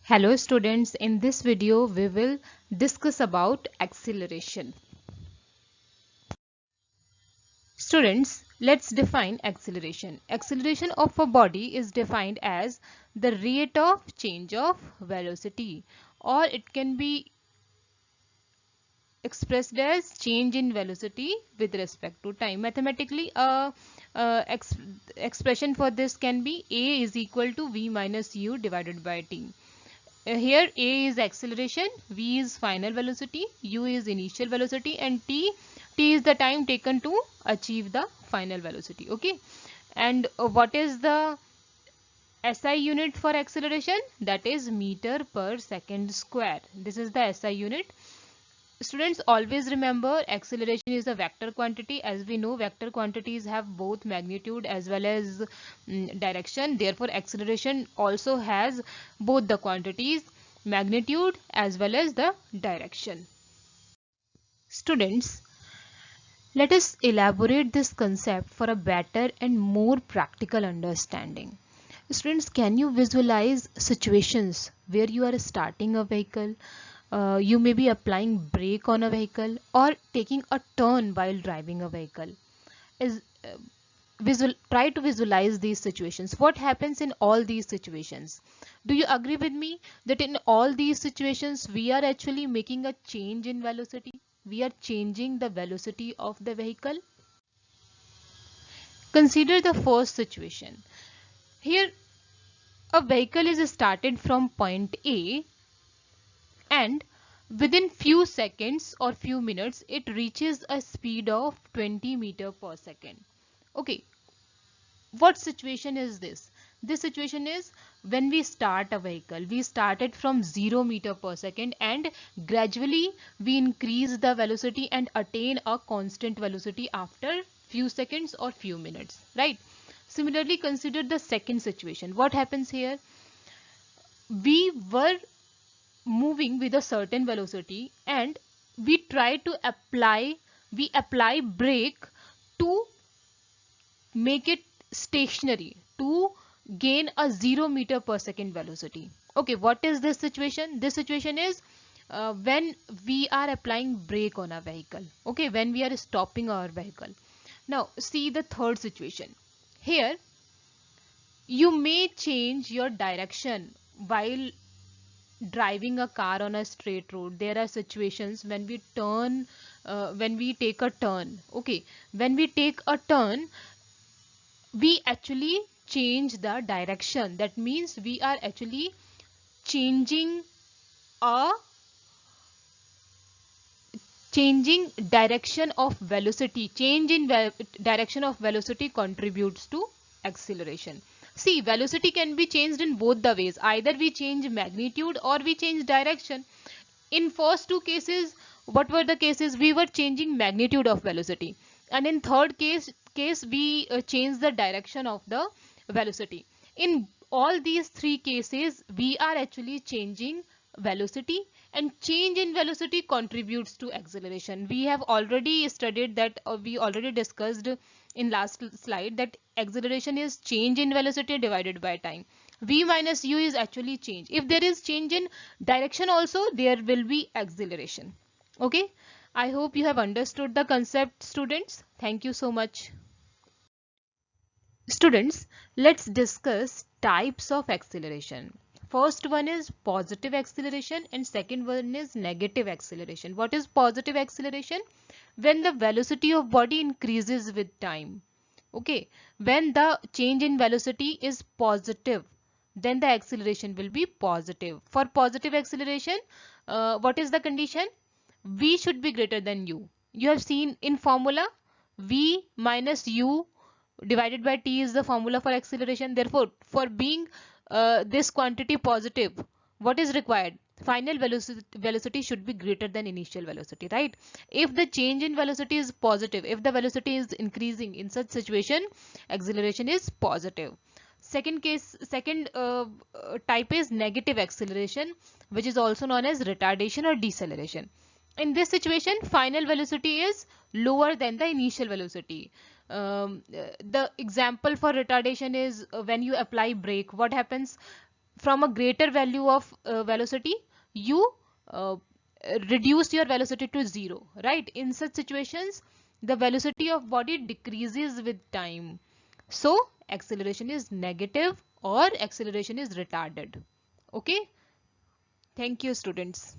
Hello students, in this video we will discuss about acceleration. Students, let's define acceleration. Acceleration of a body is defined as the rate of change of velocity, or it can be expressed as change in velocity with respect to time. Mathematically, expression for this can be A is equal to V minus U divided by T. Here A is acceleration, V is final velocity, U is initial velocity, and T is the time taken to achieve the final velocity. Okay, and what is the SI unit for acceleration? That is meter per second square. This is the SI unit. Students, always remember acceleration is a vector quantity. As we know, vector quantities have both magnitude as well as direction. Therefore, acceleration also has both the quantities, magnitude as well as the direction. Students, let us elaborate this concept for a better and more practical understanding. Students, can you visualize situations where you are starting a vehicle, you may be applying brake on a vehicle or taking a turn while driving a vehicle? Is Try to visualize these situations. What happens in all these situations? Do you agree with me that in all these situations we are actually making a change in velocity? We are changing the velocity of the vehicle. Consider the first situation. Here a vehicle is started from point A, and within few seconds or few minutes it reaches a speed of 20 meter per second. Okay, what situation is this? This situation is when we start a vehicle, we started from 0 meter per second and gradually we increase the velocity and attain a constant velocity after few seconds or few minutes, right? Similarly, consider the second situation. What happens here? We were moving with a certain velocity and we try to apply brake to make it stationary, to gain a 0 meter per second velocity. Okay, what is this situation? This situation is when we are applying brake on a vehicle. Okay, when we are stopping our vehicle. Now see the third situation. Here you may change your direction while driving a car on a straight road. There are situations when we turn, when we take a turn. Okay, when we take a turn, we actually change the direction. That means we are actually changing a changing direction of velocity. Change in direction of velocity contributes to acceleration. See, velocity can be changed in both the ways. Either we change magnitude or we change direction. In first two cases, what were the cases? We were changing magnitude of velocity, and in third case we change the direction of the velocity. In all these three cases we are actually changing velocity, and change in velocity contributes to acceleration. We have already studied that, we already discussed in last slide, that acceleration is change in velocity divided by time. V minus u is actually change. If there is change in direction also, there will be acceleration. Okay, I hope you have understood the concept, students. Thank you so much. Students, let's discuss types of acceleration. First one is positive acceleration and second one is negative acceleration. What is positive acceleration? When the velocity of body increases with time. Okay, when the change in velocity is positive, then the acceleration will be positive. For positive acceleration, what is the condition? V should be greater than u. You have seen in formula, V minus u divided by t is the formula for acceleration. Therefore, for being this quantity positive, what is required? Final velocity should be greater than initial velocity, right? If the change in velocity is positive, if the velocity is increasing, in such situation acceleration is positive. Second type is negative acceleration, which is also known as retardation or deceleration. In this situation, final velocity is lower than the initial velocity. The example for retardation is when you apply brake. What happens? from a greater value of velocity, you uh, reduce your velocity to 0, right? In such situations, the velocity of body decreases with time. So acceleration is negative or acceleration is retarded. Okay. Thank you, students.